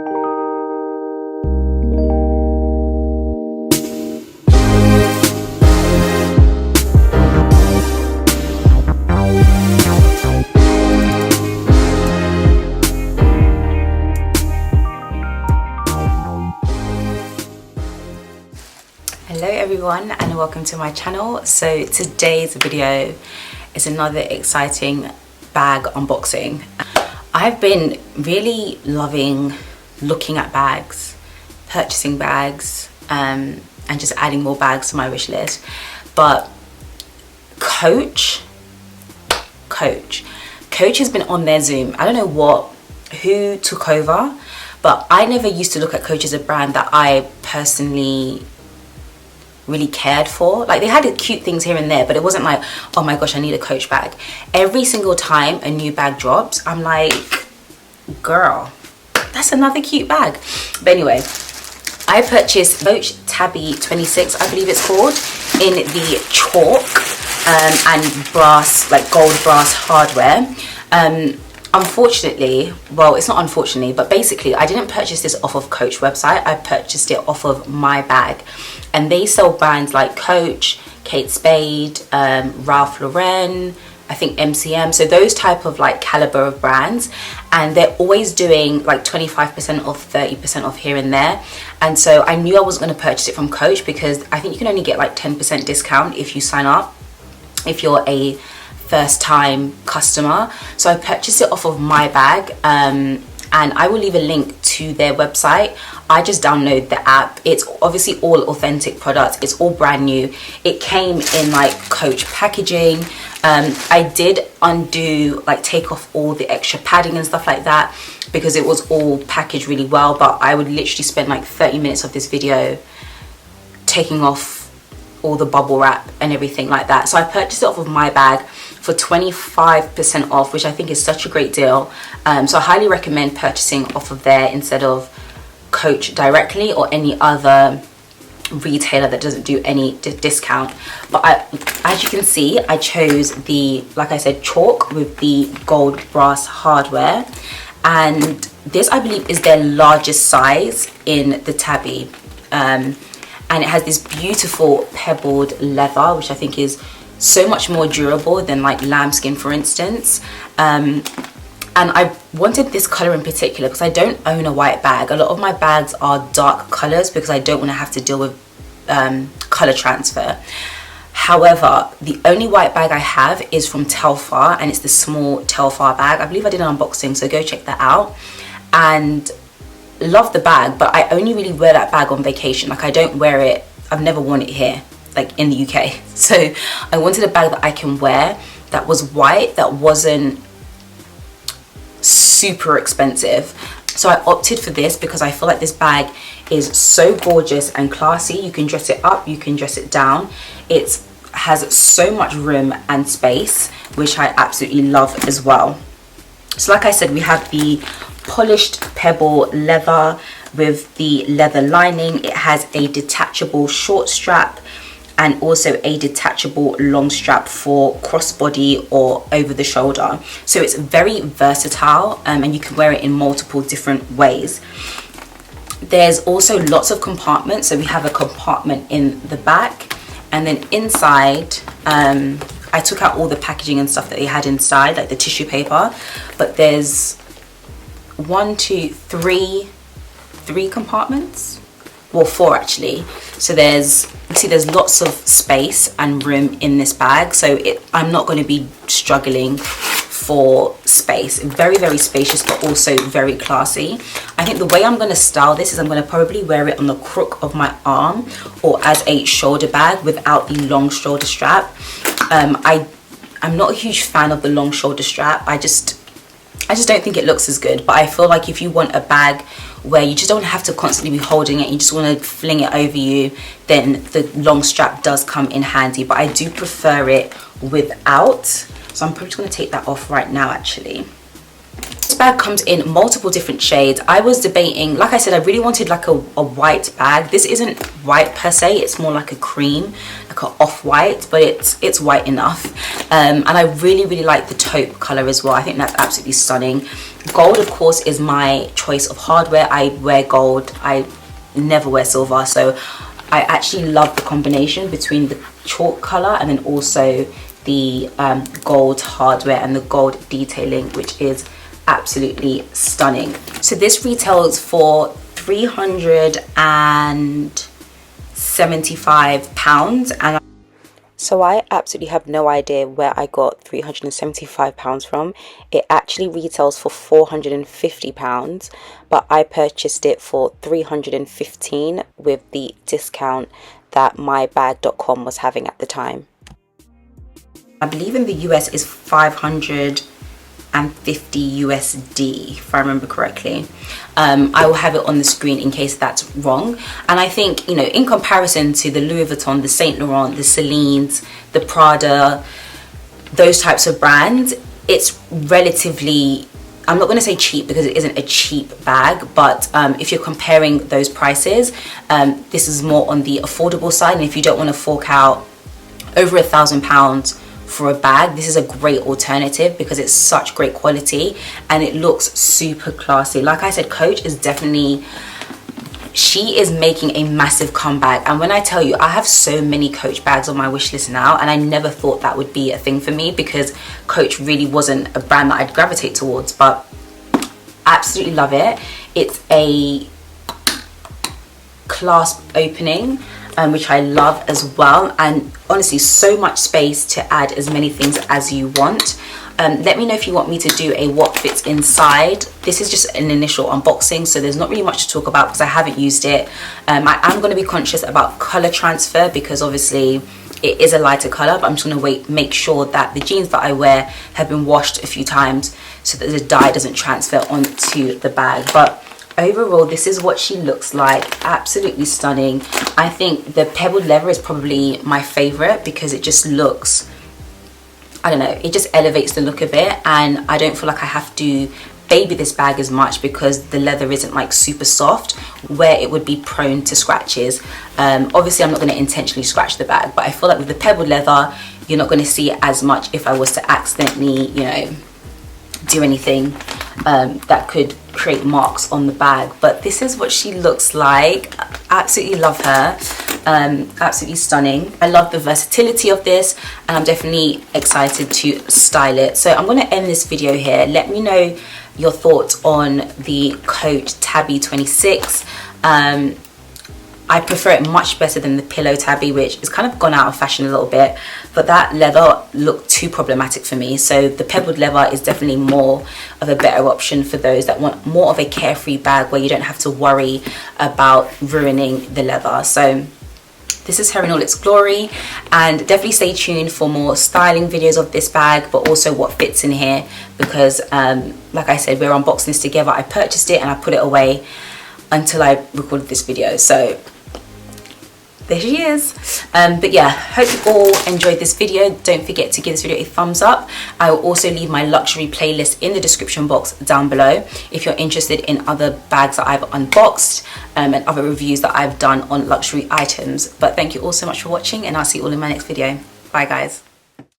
Hello everyone and welcome to my channel. So today's video is another exciting bag unboxing. I've been really loving looking at bags, purchasing bags, and just adding more bags to my wish list. But Coach has been on their Zoom. I don't know who took over, but I never used to look at Coach as a brand that I personally really cared for. Like, they had cute things here and there, but it wasn't like, oh my gosh, I need a Coach bag. Every single time a new bag drops, I'm like, girl, that's another cute bag. But anyway, I purchased Coach Tabby 26, I believe it's called, in the chalk and brass, like gold brass hardware. Unfortunately, well, it's not unfortunately, but basically I didn't purchase this off of Coach website. I purchased it off of My Bag, and they sell brands like Coach, Kate Spade, Ralph Lauren, I think MCM, so those type of like caliber of brands, and they're always doing like 25% off, 30% off here and there. And so I knew I was going to purchase it from Coach because I think you can only get like 10% discount if you sign up, if you're a first time customer. So I purchased it off of My Bag, and I will leave a link to their website. I just download the app. It's obviously all authentic products. It's all brand new. It came in like Coach packaging. I did take off all the extra padding and stuff like that because it was all packaged really well, but I would literally spend like 30 minutes of this video taking off all the bubble wrap and everything like that. So I purchased it off of My Bag for 25% off, which I think is such a great deal. So I highly recommend purchasing off of there instead of Coach directly or any other retailer that doesn't do any discount. But as you can see, I chose the, like I said, chalk with the gold brass hardware, and this I believe is their largest size in the Tabby. And it has this beautiful pebbled leather, which I think is so much more durable than like lambskin, for instance. And I wanted this color in particular because I don't own a white bag. A lot of my bags are dark colors because I don't want to have to deal with color transfer. However, the only white bag I have is from Telfar, and it's the small Telfar bag. I believe I did an unboxing, so go check that out. And love the bag, but I only really wear that bag on vacation. Like, I don't wear it, I've never worn it here, like in the UK. So I wanted a bag that I can wear that was white, that wasn't super expensive. So I opted for this because I feel like this bag is so gorgeous and classy. You can dress it up, you can dress it down. It has so much room and space, which I absolutely love as well. So like I said, we have the polished pebble leather with the leather lining. It has a detachable short strap and also a detachable long strap for crossbody or over the shoulder. So it's very versatile, and you can wear it in multiple different ways. There's also lots of compartments. So we have a compartment in the back, and then inside, I took out all the packaging and stuff that they had inside, like the tissue paper, but there's three compartments, well, 4 actually. So there's lots of space and room in this bag, so I'm not going to be struggling for space. Very, very spacious, but also very classy. I think the way I'm going to style this is I'm going to probably wear it on the crook of my arm or as a shoulder bag without the long shoulder strap. I'm not a huge fan of the long shoulder strap. I just don't think it looks as good. But I feel like if you want a bag where you just don't have to constantly be holding it, you just want to fling it over you, then the long strap does come in handy. But I do prefer it without, so I'm probably going to take that off right now actually. This bag comes in multiple different shades. I was debating, like I said, I really wanted like a white bag. This isn't white per se, it's more like a cream, like an off-white, but it's white enough. And I really like the taupe color as well. I think that's absolutely stunning. Gold, of course, is my choice of hardware. I wear gold, I never wear silver, so I actually love the combination between the chalk color and then also the gold hardware and the gold detailing, which is absolutely stunning. So this retails for £375, and so I absolutely have no idea where I got £375 from. It actually retails for £450, but I purchased it for £315 with the discount that mybag.com was having at the time. I believe in the US is 550 USD, if I remember correctly. I will have it on the screen in case that's wrong. And I think, you know, in comparison to the Louis Vuitton, the Saint Laurent, the Celine's, the Prada, those types of brands, it's relatively, I'm not going to say cheap because it isn't a cheap bag, but if you're comparing those prices, this is more on the affordable side. And if you don't want to fork out over £1,000 for a bag, this is a great alternative because it's such great quality and it looks super classy. Like I said, Coach is definitely, she is making a massive comeback. And when I tell you, I have so many Coach bags on my wish list now, and I never thought that would be a thing for me because Coach really wasn't a brand that I'd gravitate towards, but absolutely love it. It's a clasp opening, which I love as well, and honestly so much space to add as many things as you want. Let me know if you want me to do a what fits inside. This is just an initial unboxing, so there's not really much to talk about because I haven't used it. I am going to be conscious about color transfer because obviously it is a lighter color, but I'm just going to make sure that the jeans that I wear have been washed a few times so that the dye doesn't transfer onto the bag. But overall, this is what she looks like. Absolutely stunning. I think the pebbled leather is probably my favorite because it just looks, I don't know, it just elevates the look of it, and I don't feel like I have to baby this bag as much because the leather isn't like super soft where it would be prone to scratches. Obviously I'm not going to intentionally scratch the bag, but I feel like with the pebbled leather you're not going to see it as much if I was to accidentally, you know, do anything that could create marks on the bag. But this is what she looks like. Absolutely love her. Absolutely stunning. I love the versatility of this, and I'm definitely excited to style it. So I'm going to end this video here. Let me know your thoughts on the Coach Tabby 26. I prefer it much better than the Pillow Tabby, which has kind of gone out of fashion a little bit, but that leather looked too problematic for me. So the pebbled leather is definitely more of a better option for those that want more of a carefree bag where you don't have to worry about ruining the leather. So this is her in all its glory, and definitely stay tuned for more styling videos of this bag, but also what fits in here because like I said, we're unboxing this together. I purchased it and I put it away until I recorded this video, so there she is. But yeah, hope you all enjoyed this video. Don't forget to give this video a thumbs up. I will also leave my luxury playlist in the description box down below if you're interested in other bags that I've unboxed and other reviews that I've done on luxury items. But thank you all so much for watching, and I'll see you all in my next video. Bye guys.